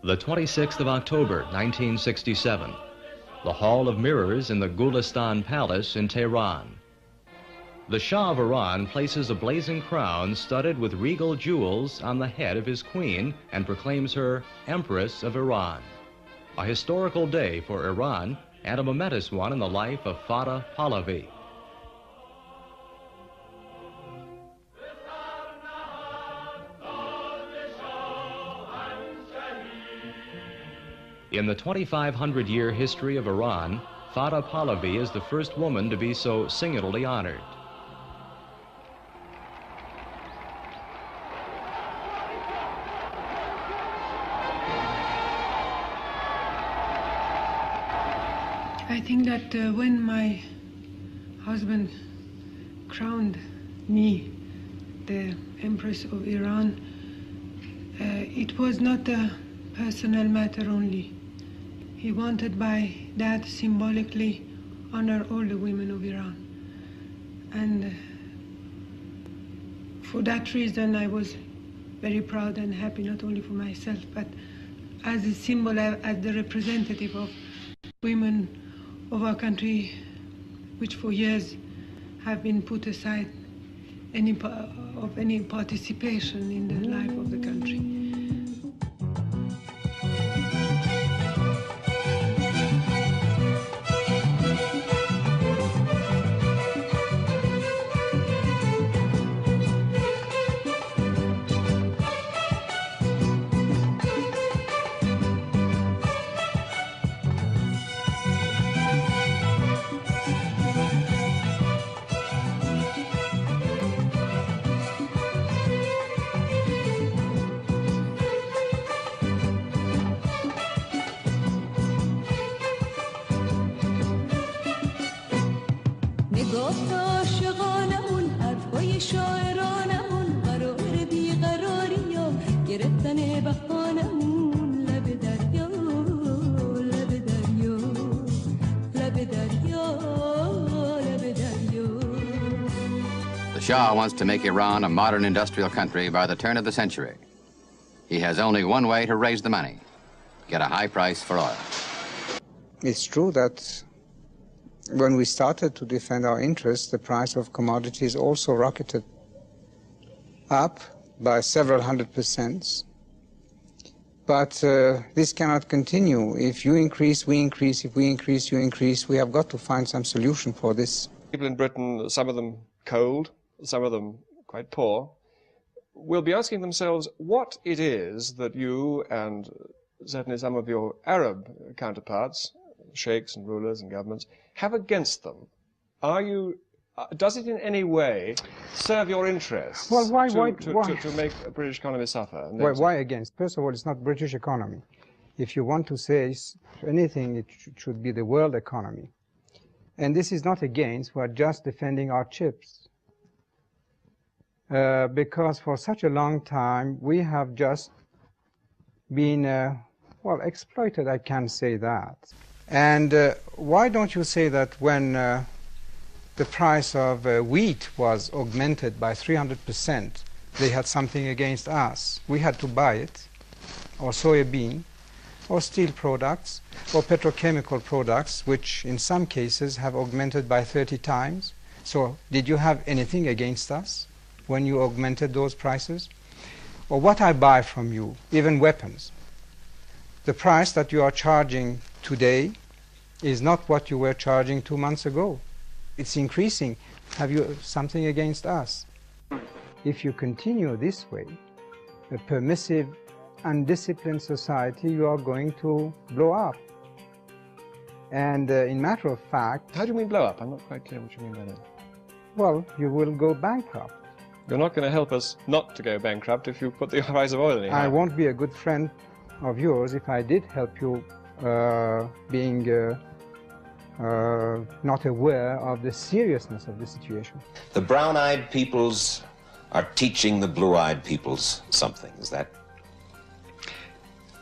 The 26th of October, 1967. The Hall of Mirrors in the Gulistan Palace in Tehran. The Shah of Iran places a blazing crown studded with regal jewels on the head of his queen and proclaims her Empress of Iran. A historical day for Iran and a momentous one in the life of Fateh Pahlavi. In the 2,500-year history of Iran, Fateh Pahlavi is the first woman to be so singularly honored. I think that when my husband crowned me the Empress of Iran, it was not a personal matter only. He wanted by that symbolically honor all the women of Iran. And for that reason I was very proud and happy, not only for myself, but as a symbol, as the representative of women of our country, which for years have been put aside of any participation in the life of the country. The Shah wants to make Iran a modern industrial country by the turn of the century. He has only one way to raise the money: get a high price for oil. It's true that when we started to defend our interests, the price of commodities also rocketed up by several 100%. But this cannot continue. If you increase, we increase. If we increase, you increase. We have got to find some solution for this. People in Britain, some of them cold, some of them quite poor, will be asking themselves what it is that you and certainly some of your Arab counterparts, sheikhs and rulers and governments, have against them. Does it in any way serve your interests to make a British economy suffer? Why against? First of all, it's not British economy. If you want to say anything, it should be the world economy. And this is not against, we're just defending our chips. Because for such a long time, we have just been, exploited, I can say that. And why don't you say that when the price of wheat was augmented by 300%, they had something against us? We had to buy it, or soybean, or steel products, or petrochemical products, which in some cases have augmented by 30 times. So did you have anything against us when you augmented those prices? Or what I buy from you, even weapons. The price that you are charging today is not what you were charging 2 months ago. It's increasing. Have you something against us? If you continue this way, a permissive, undisciplined society, you are going to blow up. And in matter of fact... How do you mean blow up? I'm not quite clear what you mean by that. Well, you will go bankrupt. You're not going to help us not to go bankrupt if you put the price of oil in. I won't be a good friend of yours if I did help you being not aware of the seriousness of the situation. The brown-eyed peoples are teaching the blue-eyed peoples something, is that?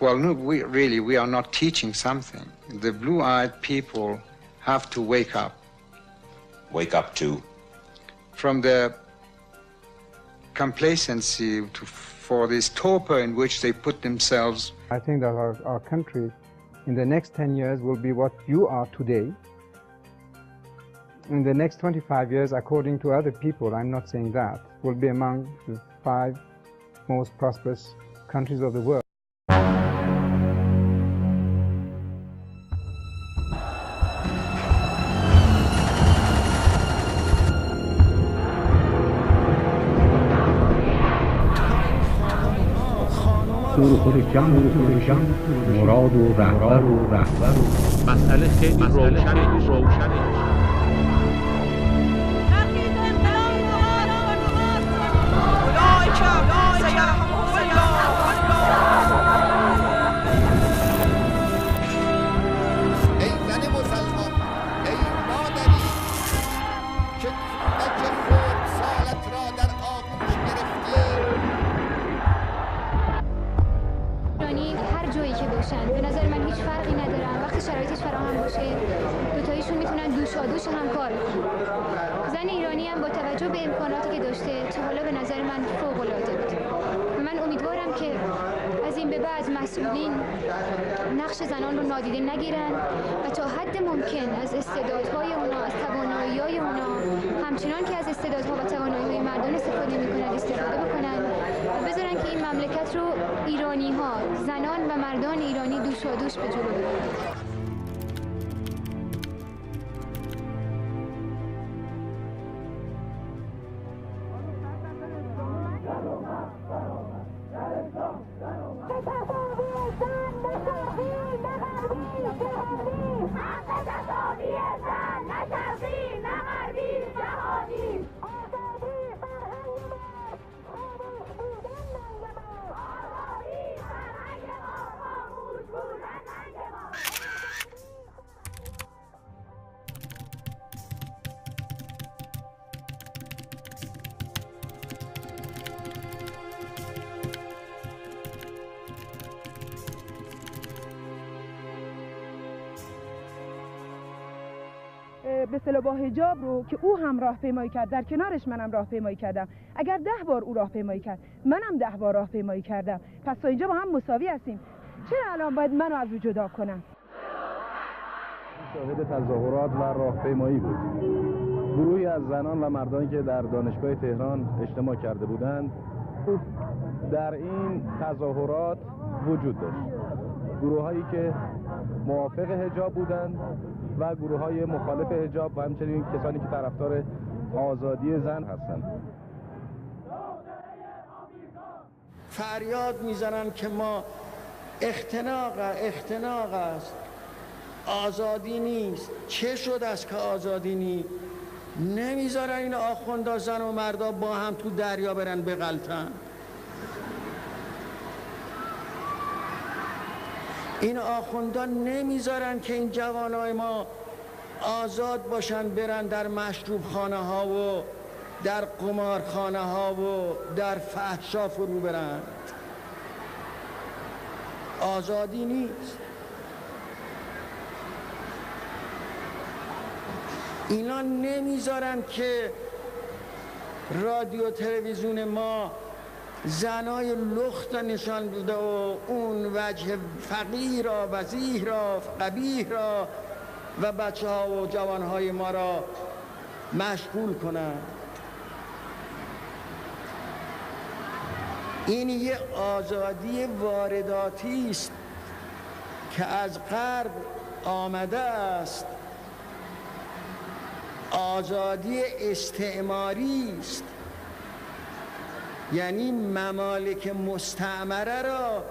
Well, no, we are not teaching something. The blue-eyed people have to wake up. Wake up to? From the complacency to for this torpor in which they put themselves. I think that our country in the next 10 years will be what you are today. In the next 25 years, according to other people, I'm not saying that, will be among the 5 most prosperous countries of the world. مراد و رهبر مسئله خیلی روشنه. به نظر من هیچ فرقی ندارن. وقتی شرایطش فراهم باشه دوتایشون میتونن دوش هم کار کنن. زن ایرانی هم با توجه به امکاناتی که داشته تا حالا به نظر من فوق العاده بود. من امیدوارم که از این به بعد مسئولین نقش زنان رو نادیده نگیرن و تا حد ممکن از استعدادهای اونا، از توانایی‌های اونا، همچنان که از استعدادها و توانایی‌های مردان استفاده میکنن استفاده بکنن و بذارن که این مملکت رو ایرانی‌ها، زنان و مردان ایرانی دوش به جلو ببرن. به اصطلاح با حجاب رو که او هم راهپیمایی کرد، در کنارش منم راهپیمایی کردم. اگر 10 بار او راهپیمایی کرد، منم 10 بار راهپیمایی کردم. پس تا اینجا با هم مساوی هستیم. چرا الان باید منو از او جدا کنم؟ شاهد تظاهرات و راهپیمایی بود. گروهی از زنان و مردانی که در دانشگاه تهران اجتماع کرده بودند در این تظاهرات وجود داشت. گروه‌هایی که موافق حجاب بودند و گروه‌های مخالف حجاب و همچنین کسانی که طرفدار آزادی زن هستند. فریاد میزنن که ما اختناق است، آزادی نیست. چه شد از که آزادی نیست؟ نمیذارن این آخوندا زن و مردا با هم تو دریا برن بغلطن. این آخوندا نمیذارن که این جوانای ما آزاد باشن، برن در مشروب خانه ها و در قمارخانه ها و در فحشا فرو برن. آزادی نیست. اینا نمیذارن که رادیو تلویزیون ما زنای لخت نشان بده و اون وجه فقیر را، وضیح را، قبیح را و بچه ها و جوان های ما را مشغول کنند. این یه آزادی وارداتی است که از غرب آمده است. آزادی استعماری است، یعنی ممالک مستعمره را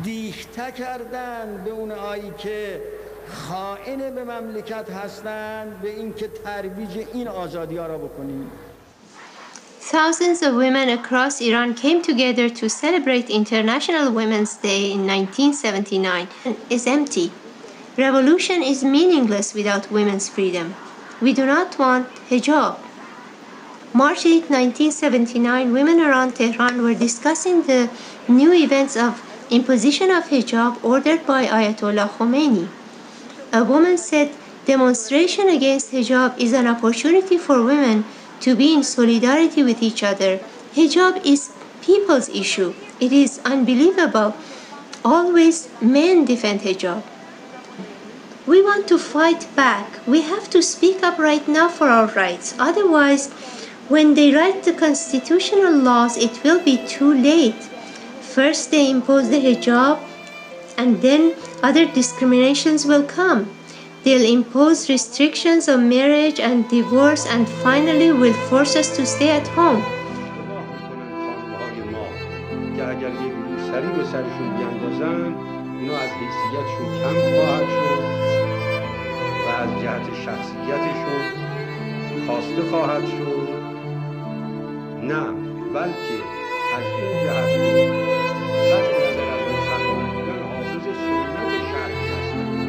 دیخته کردند به اون آیی که خائن به مملکت هستند، به این که ترویج این آزادی ها را بکنیم. Thousands of women across Iran came together to celebrate International Women's Day in 1979. Is empty. Revolution is meaningless without women's freedom. We do not want hijab. March 8, 1979, women around Tehran were discussing the new events of imposition of hijab ordered by Ayatollah Khomeini. A woman said, demonstration against hijab is an opportunity for women to be in solidarity with each other. Hijab is people's issue. It is unbelievable. Always men defend hijab. We want to fight back. We have to speak up right now for our rights. Otherwise, when they write the constitutional laws, it will be too late. First they impose the hijab, and then other discriminations will come. They'll impose restrictions on marriage and divorce, and finally will force us to stay at home. از جهت شخصیتشون خواسته خواهد شد، نه بلکه از این جهت قطع نظر از مسلمان بودن حافظ سنت شرعی هستند.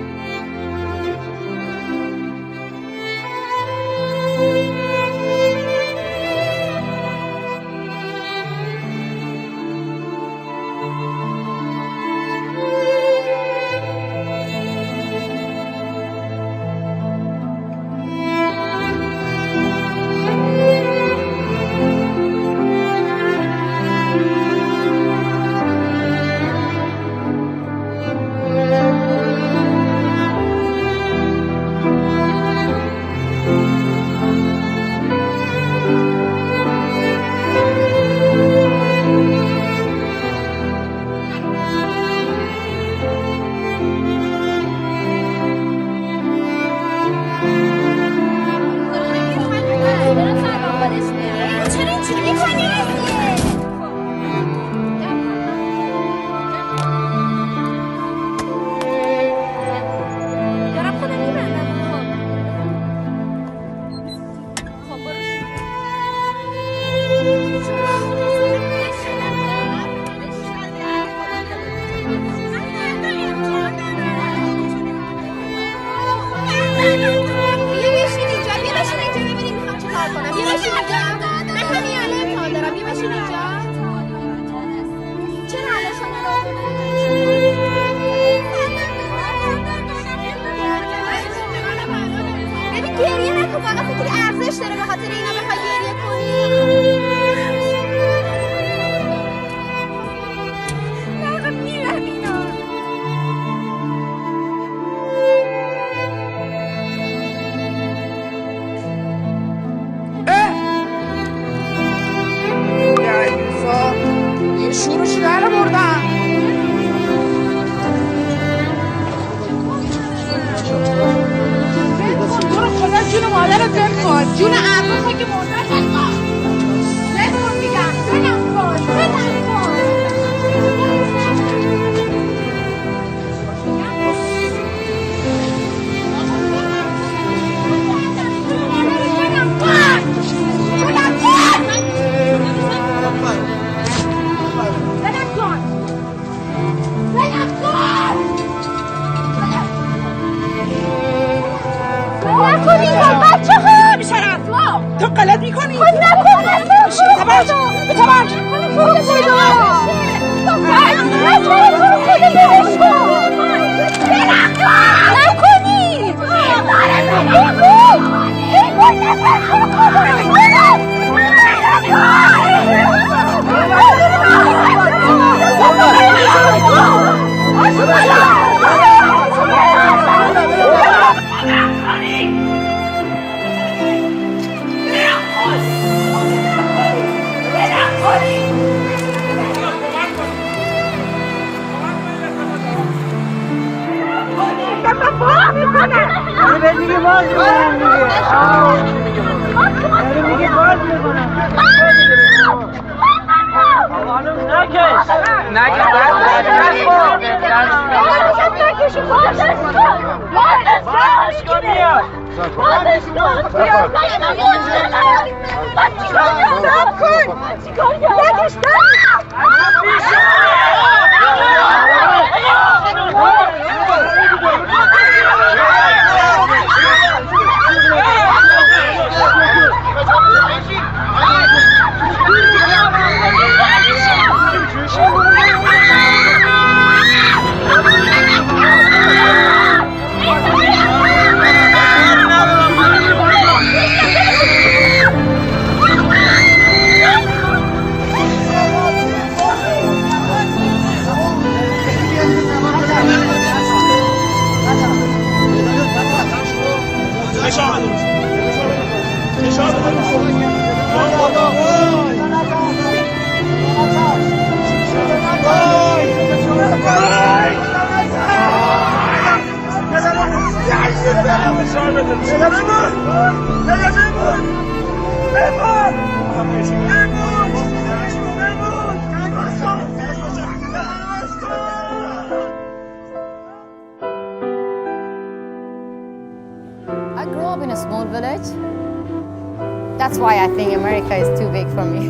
why I think America is too big for me.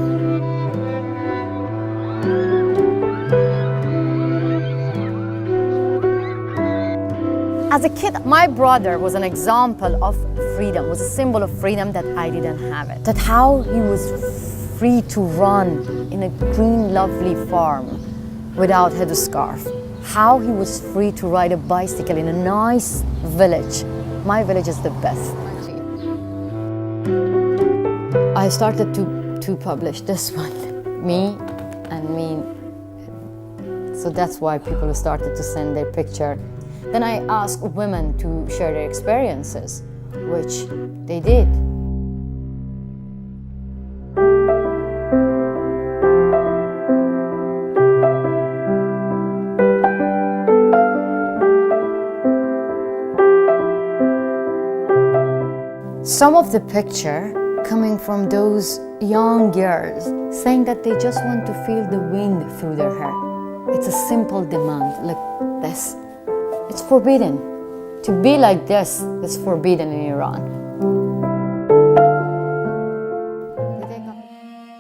As a kid, my brother was an example of freedom, was a symbol of freedom that I didn't have it. That how he was free to run in a green, lovely farm without headscarf. How he was free to ride a bicycle in a nice village. My village is the best. I started to publish this one, me and me. So that's why people started to send their picture. Then I asked women to share their experiences, which they did. Some of the picture coming from those young girls saying that they just want to feel the wind through their hair. It's a simple demand like this. It's forbidden. To be like this is forbidden in Iran.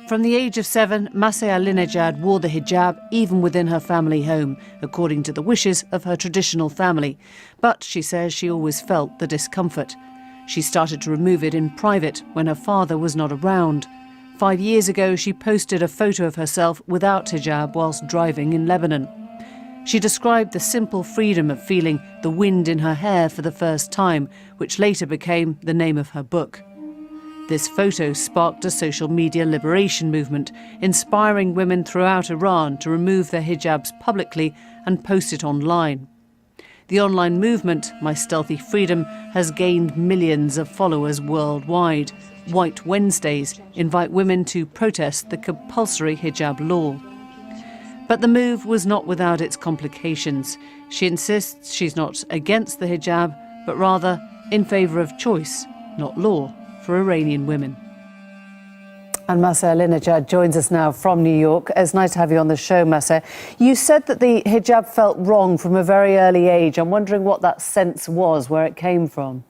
From the age of 7, Masih Alinejad wore the hijab even within her family home, according to the wishes of her traditional family. But she says she always felt the discomfort. She started to remove it in private when her father was not around. 5 years ago, she posted a photo of herself without hijab whilst driving in Lebanon. She described the simple freedom of feeling the wind in her hair for the first time, which later became the name of her book. This photo sparked a social media liberation movement, inspiring women throughout Iran to remove their hijabs publicly and post it online. The online movement, My Stealthy Freedom, has gained millions of followers worldwide. White Wednesdays invite women to protest the compulsory hijab law. But the move was not without its complications. She insists she's not against the hijab, but rather in favour of choice, not law, for Iranian women. And Masih Alinejad joins us now from New York. It's nice to have you on the show, Masih. You said that the hijab felt wrong from a very early age. I'm wondering what that sense was, where it came from.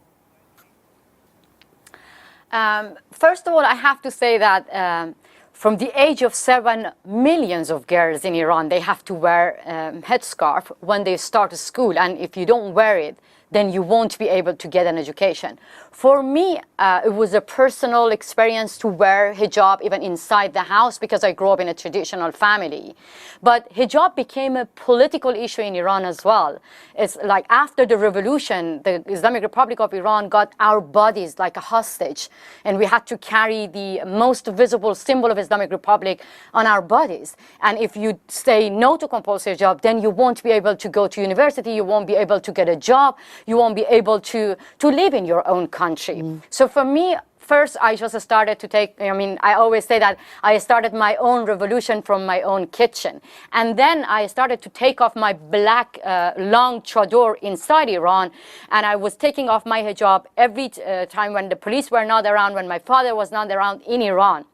First of all, I have to say that from the age of 7, millions of girls in Iran, they have to wear headscarf when they start school. And if you don't wear it, then you won't be able to get an education. For me, it was a personal experience to wear hijab even inside the house because I grew up in a traditional family. But hijab became a political issue in Iran as well. It's like after the revolution, the Islamic Republic of Iran got our bodies like a hostage, and we had to carry the most visible symbol of Islamic Republic on our bodies. And if you say no to compulsory hijab, then you won't be able to go to university, you won't be able to get a job, you won't be able to live in your own country. So for me, first I just started to take, I always say that I started my own revolution from my own kitchen. And then I started to take off my black long chador inside Iran. And I was taking off my hijab every time when the police were not around, when my father was not around in Iran.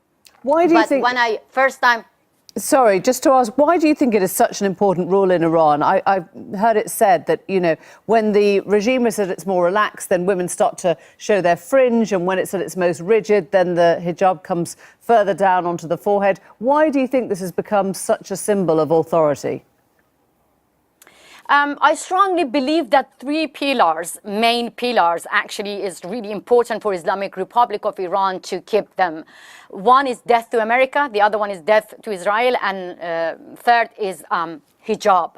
Why do you think... when I first time... Sorry, just to ask, why do you think it is such an important rule in Iran? I've heard it said that, when the regime is at its more relaxed, then women start to show their fringe, and when it's at its most rigid, then the hijab comes further down onto the forehead. Why do you think this has become such a symbol of authority? I strongly believe that 3 pillars, main pillars, actually is really important for Islamic Republic of Iran to keep them. One is death to America, the other one is death to Israel, and third is hijab.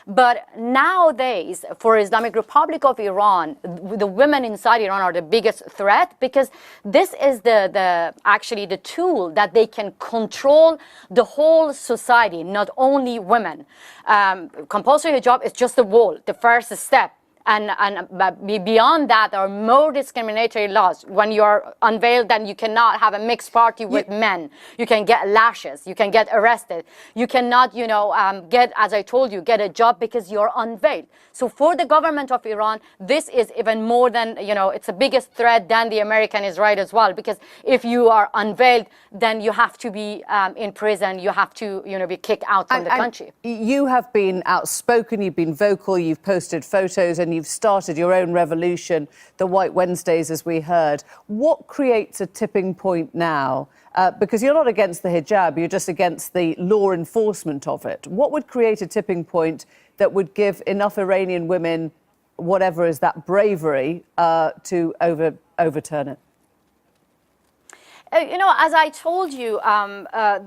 But nowadays, for Islamic Republic of Iran, the women inside Iran are the biggest threat because this is actually the tool that they can control the whole society, not only women. Compulsory hijab is just the wall, the first step. And beyond that, there are more discriminatory laws. When you're unveiled, then you cannot have a mixed party with men. You can get lashes. You can get arrested. You cannot, get, as I told you, get a job because you're unveiled. So for the government of Iran, this is even more than, it's the biggest threat than the American is right as well. Because if you are unveiled, then you have to be in prison. You have to, be kicked out from the country. You have been outspoken. You've been vocal. You've posted photos and you've started your own revolution, the White Wednesdays, as we heard. What creates a tipping point now? Because you're not against the hijab, you're just against the law enforcement of it. What would create a tipping point that would give enough Iranian women, whatever is that bravery, to overturn it? You know, as I told you,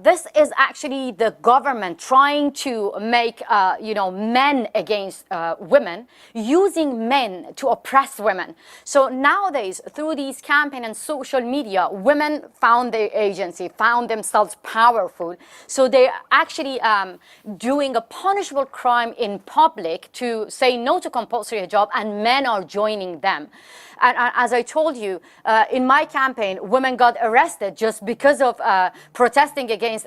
this is actually the government trying to make, men against women, using men to oppress women. So nowadays, through these campaigns and social media, women found their agency, found themselves powerful. So they're actually doing a punishable crime in public to say no to compulsory hijab, and men are joining them. And as I told you, in my campaign, women got arrested just because of protesting against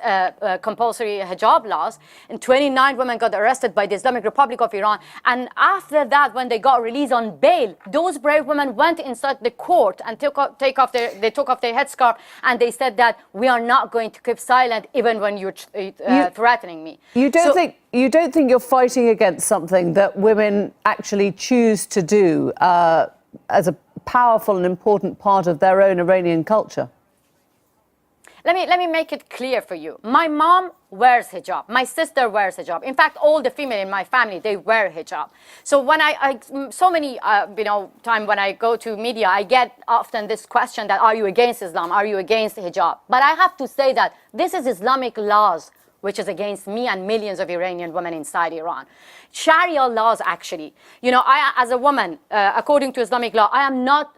compulsory hijab laws. And 29 women got arrested by the Islamic Republic of Iran. And after that, when they got released on bail, those brave women went inside the court and took off their headscarf, and they said that we are not going to keep silent even when you're threatening me. You don't think you're fighting against something that women actually choose to do as a powerful and important part of their own Iranian culture? Let me make it clear for you. My mom wears hijab. My sister wears hijab. In fact, all the female in my family, they wear hijab. So when time when I go to media, I get often this question that, are you against Islam? Are you against hijab? But I have to say that this is Islamic laws which is against me and millions of Iranian women inside Iran. Sharia laws, actually. You know, I, as a woman, according to Islamic law, I am not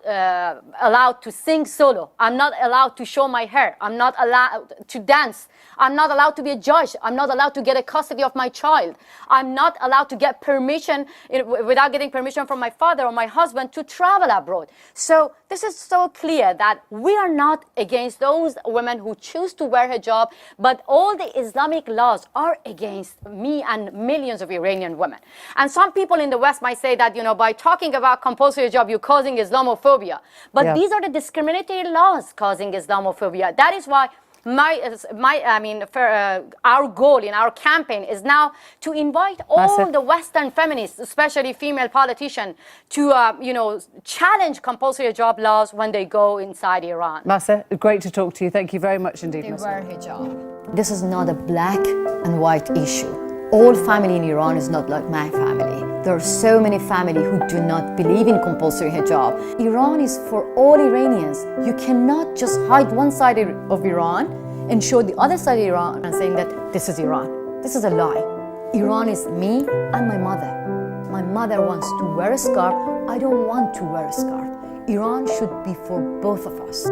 allowed to sing solo. I'm not allowed to show my hair. I'm not allowed to dance. I'm not allowed to be a judge. I'm not allowed to get a custody of my child. I'm not allowed to get permission, without getting permission from my father or my husband, to travel abroad. So this is so clear that we are not against those women who choose to wear hijab, but all the Islamic laws are against me and millions of Iranian women. And some people in the West might say that, you know, by talking about compulsory hijab, you're causing Islamophobia. But these are the discriminatory laws causing Islamophobia. That is why our goal in our campaign is now to invite all the Western feminists, especially female politicians, to challenge compulsory hijab laws when they go inside Iran. Masa, great to talk to you. Thank you very much indeed. They wear hijab. This is not a black and white issue. All family in Iran is not like my family. There are so many families who do not believe in compulsory hijab. Iran is for all Iranians. You cannot just hide one side of Iran and show the other side of Iran and saying that this is Iran. This is a lie. Iran is me and my mother. My mother wants to wear a scarf. I don't want to wear a scarf. Iran should be for both of us.